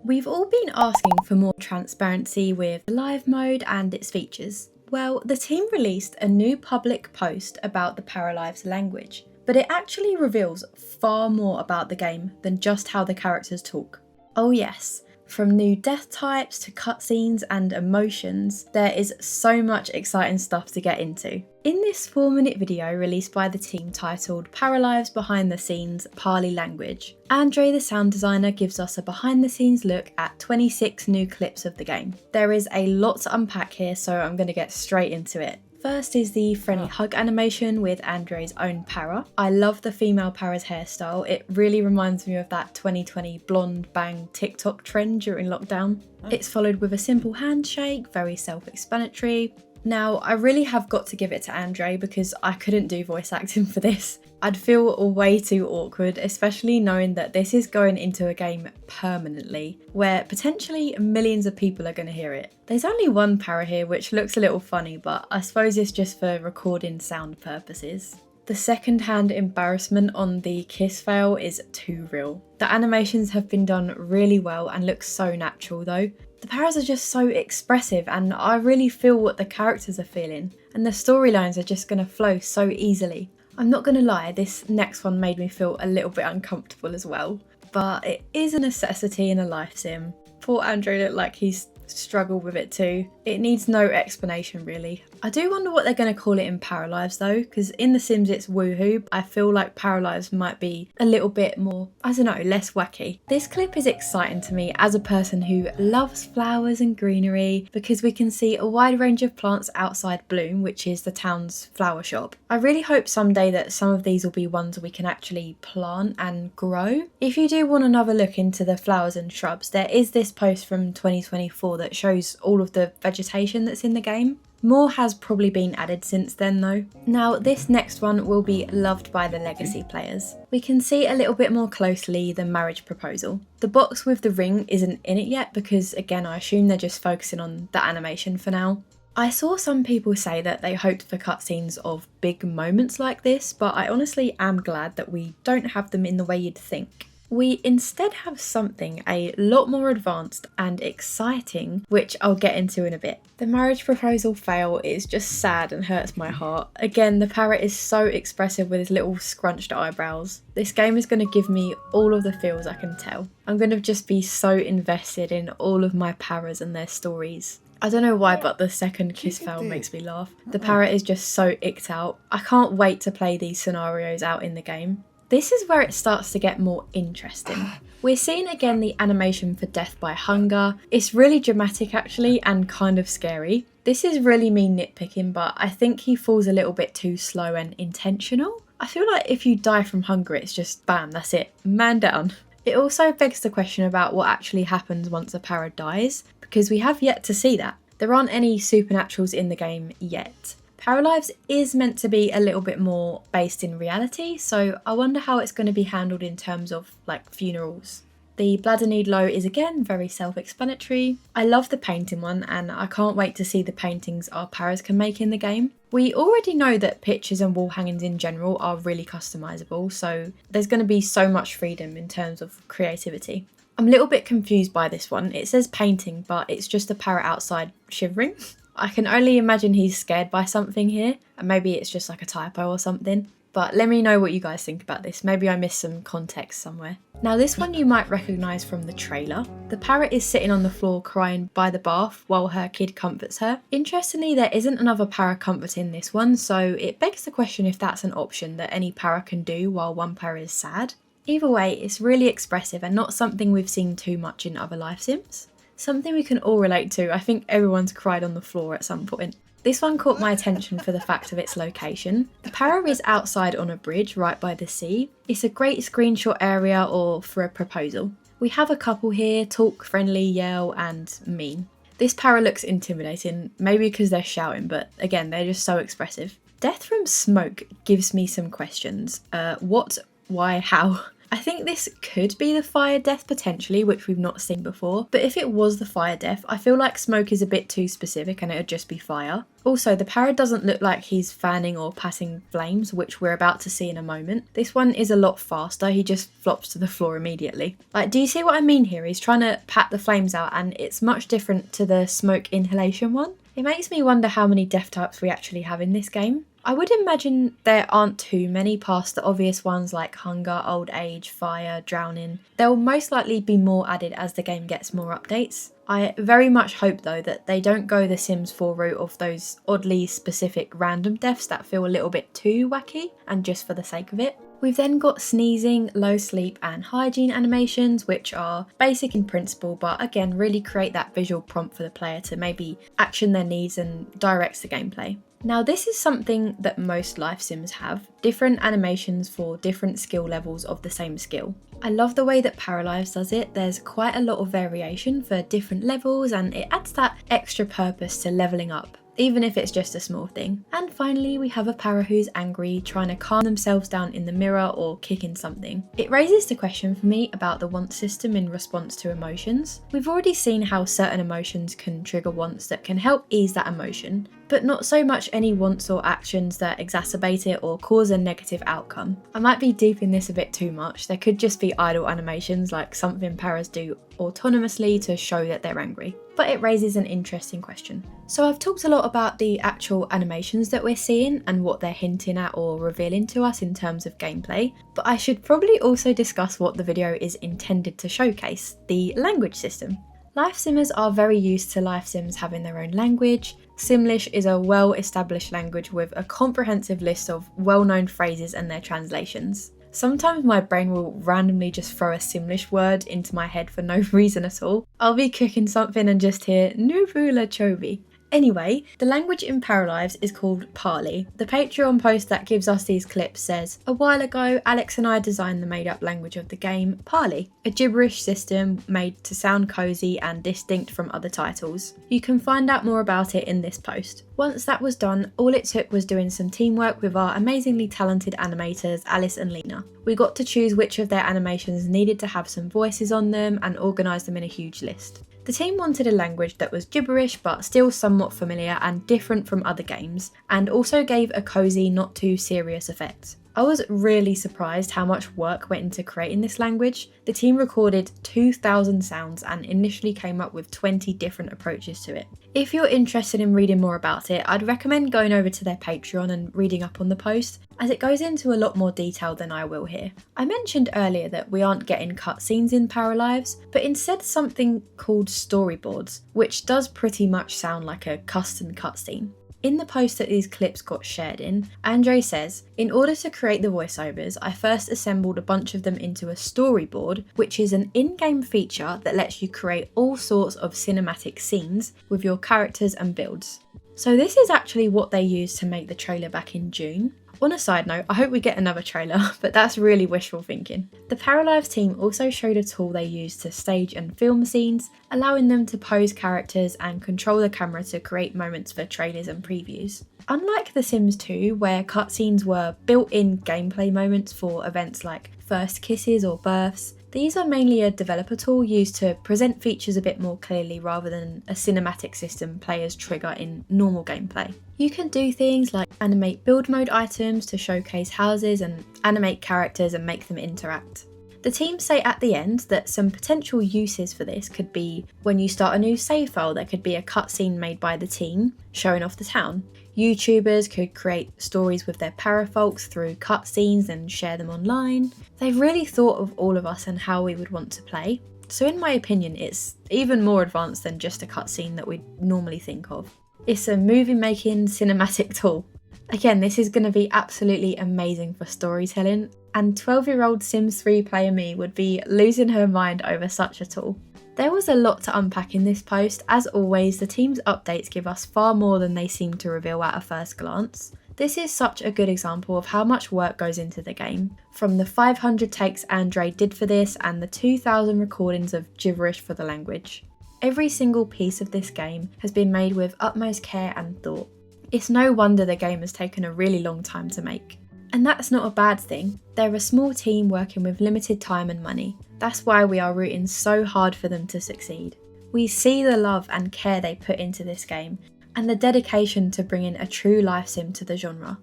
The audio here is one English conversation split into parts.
We've all been asking for more transparency with the live mode and its features. Well, the team released a new public post about the Paralives language, but it actually reveals far more about the game than just how the characters talk. Oh yes, from new death types to cutscenes and emotions, there is so much exciting stuff to get into. In this 4-minute video released by the team titled Paralives Behind the Scenes Parley Language, Andre the sound designer gives us a behind the scenes look at 26 new clips of the game. There is a lot to unpack here, so I'm going to get straight into it. First is the friendly hug animation with Andre's own para. I love the female para's hairstyle. It really reminds me of that 2020 blonde bang TikTok trend during lockdown. It's followed with a simple handshake, very self-explanatory. Now, I really have got to give it to Andre because I couldn't do voice acting for this. I'd feel way too awkward, especially knowing that this is going into a game permanently, where potentially millions of people are going to hear it. There's only one para here, which looks a little funny, but I suppose it's just for recording sound purposes. The second-hand embarrassment on the kiss fail is too real. The animations have been done really well and look so natural though. The paras are just so expressive and I really feel what the characters are feeling, and the storylines are just going to flow so easily. I'm not going to lie, this next one made me feel a little bit uncomfortable as well, but it is a necessity in a life sim. Poor Andrew looked like he's struggled with it too. It needs no explanation really. I do wonder what they're going to call it in Paralives though, because in The Sims it's woohoo. I feel like Paralives might be a little bit more, I don't know, less wacky. This clip is exciting to me as a person who loves flowers and greenery, because we can see a wide range of plants outside Bloom, which is the town's flower shop. I really hope someday that some of these will be ones we can actually plant and grow. If you do want another look into the flowers and shrubs, there is this post from 2024 that shows all of the vegetation that's in the game. More has probably been added since then though. Now this next one will be loved by the legacy players. We can see a little bit more closely the marriage proposal. The box with the ring isn't in it yet because again I assume they're just focusing on the animation for now. I saw some people say that they hoped for cutscenes of big moments like this, but I honestly am glad that we don't have them in the way you'd think. We instead have something a lot more advanced and exciting, which I'll get into in a bit. The marriage proposal fail is just sad and hurts my heart. Again, the parrot is so expressive with his little scrunched eyebrows. This game is going to give me all of the feels, I can tell. I'm going to just be so invested in all of my paras and their stories. I don't know why, but the second kiss fail makes me laugh. The parrot is just so icked out. I can't wait to play these scenarios out in the game. This is where it starts to get more interesting. We're seeing again the animation for death by hunger. It's really dramatic actually and kind of scary. This is really me nitpicking, but I think he falls a little bit too slow and intentional. I feel like if you die from hunger, it's just bam, that's it, man down. It also begs the question about what actually happens once a para dies, because we have yet to see that. There aren't any supernaturals in the game yet. Paralives is meant to be a little bit more based in reality, so I wonder how it's going to be handled in terms of like funerals. The bladder needle is again very self-explanatory. I love the painting one and I can't wait to see the paintings our paras can make in the game. We already know that pictures and wall hangings in general are really customizable, so there's going to be so much freedom in terms of creativity. I'm a little bit confused by this one. It says painting, but it's just a parrot outside shivering. I can only imagine he's scared by something here, and maybe it's just like a typo or something. But let me know what you guys think about this. Maybe I missed some context somewhere. Now this one you might recognise from the trailer. The parrot is sitting on the floor crying by the bath while her kid comforts her. Interestingly, there isn't another para comforting this one, so it begs the question if that's an option that any para can do while one para is sad. Either way, it's really expressive and not something we've seen too much in other life sims. Something we can all relate to. I think everyone's cried on the floor at some point. This one caught my attention for the fact of its location. The para is outside on a bridge right by the sea. It's a great screenshot area or for a proposal. We have a couple here, talk, friendly, yell and mean. This para looks intimidating, maybe because they're shouting, but again, they're just so expressive. Death from smoke gives me some questions. What, why, how? I think this could be the fire death potentially, which we've not seen before, but if it was the fire death, I feel like smoke is a bit too specific and it would just be fire. Also, the parrot doesn't look like he's fanning or passing flames, which we're about to see in a moment. This one is a lot faster, he just flops to the floor immediately. Like, do you see what I mean here? He's trying to pat the flames out and it's much different to the smoke inhalation one. It makes me wonder how many death types we actually have in this game. I would imagine there aren't too many past the obvious ones like hunger, old age, fire, drowning. There will most likely be more added as the game gets more updates. I very much hope though that they don't go the Sims 4 route of those oddly specific random deaths that feel a little bit too wacky and just for the sake of it. We've then got sneezing, low sleep and hygiene animations, which are basic in principle but again really create that visual prompt for the player to maybe action their needs and directs the gameplay. Now this is something that most life sims have, different animations for different skill levels of the same skill. I love the way that Paralives does it, there's quite a lot of variation for different levels and it adds that extra purpose to levelling up, even if it's just a small thing. And finally we have a para who's angry, trying to calm themselves down in the mirror or kicking something. It raises the question for me about the want system in response to emotions. We've already seen how certain emotions can trigger wants that can help ease that emotion, but not so much any wants or actions that exacerbate it or cause a negative outcome. I might be deep in this a bit too much, there could just be idle animations like something paras do autonomously to show that they're angry. But it raises an interesting question. So I've talked a lot about the actual animations that we're seeing and what they're hinting at or revealing to us in terms of gameplay, but I should probably also discuss what the video is intended to showcase, the language system. Life simmers are very used to life sims having their own language. Simlish is a well-established language with a comprehensive list of well-known phrases and their translations. Sometimes my brain will randomly just throw a Simlish word into my head for no reason at all. I'll be cooking something and just hear Nuvula Chovi. Anyway, the language in Paralives is called Parley. The Patreon post that gives us these clips says, "A while ago, Alex and I designed the made-up language of the game, Parley, a gibberish system made to sound cozy and distinct from other titles. You can find out more about it in this post." Once that was done, all it took was doing some teamwork with our amazingly talented animators Alice and Lena. We got to choose which of their animations needed to have some voices on them and organise them in a huge list. The team wanted a language that was gibberish but still somewhat familiar and different from other games, and also gave a cozy, not too serious effect. I was really surprised how much work went into creating this language. The team recorded 2,000 sounds and initially came up with 20 different approaches to it. If you're interested in reading more about it, I'd recommend going over to their Patreon and reading up on the post, as it goes into a lot more detail than I will here. I mentioned earlier that we aren't getting cutscenes in Paralives, but instead something called storyboards, which does pretty much sound like a custom cutscene. In the post that these clips got shared in, Andre says, "In order to create the voiceovers, I first assembled a bunch of them into a storyboard, which is an in-game feature that lets you create all sorts of cinematic scenes with your characters and builds." So this is actually what they used to make the trailer back in June. On a side note, I hope we get another trailer, but that's really wishful thinking. The Paralives team also showed a tool they used to stage and film scenes, allowing them to pose characters and control the camera to create moments for trailers and previews. Unlike The Sims 2, where cutscenes were built-in gameplay moments for events like first kisses or births, these are mainly a developer tool used to present features a bit more clearly rather than a cinematic system players trigger in normal gameplay. You can do things like animate build mode items to showcase houses and animate characters and make them interact. The team say at the end that some potential uses for this could be when you start a new save file, there could be a cutscene made by the team showing off the town. YouTubers could create stories with their parafolks through cutscenes and share them online. They've really thought of all of us and how we would want to play. So in my opinion, it's even more advanced than just a cutscene that we'd normally think of. It's a movie-making cinematic tool. Again, this is going to be absolutely amazing for storytelling, and 12-year-old Sims 3 player me would be losing her mind over such a tool. There was a lot to unpack in this post. As always, the team's updates give us far more than they seem to reveal at a first glance. This is such a good example of how much work goes into the game, from the 500 takes Andre did for this and the 2,000 recordings of gibberish for the language. Every single piece of this game has been made with utmost care and thought. It's no wonder the game has taken a really long time to make. And that's not a bad thing. They're a small team working with limited time and money. That's why we are rooting so hard for them to succeed. We see the love and care they put into this game, and the dedication to bringing a true life sim to the genre.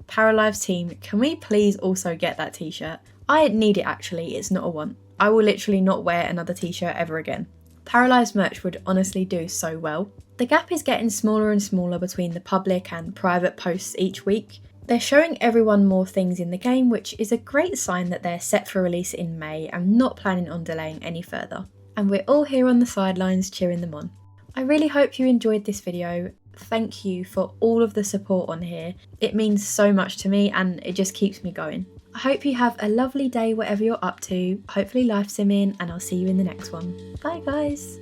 Paralives team, can we please also get that t-shirt? I need it actually, it's not a want. I will literally not wear another t-shirt ever again. Paralives merch would honestly do so well. The gap is getting smaller and smaller between the public and private posts each week. They're showing everyone more things in the game, which is a great sign that they're set for release in May and not planning on delaying any further. And we're all here on the sidelines cheering them on. I really hope you enjoyed this video. Thank you for all of the support on here. It means so much to me and it just keeps me going. I hope you have a lovely day whatever you're up to, hopefully life simming, and I'll see you in the next one. Bye guys!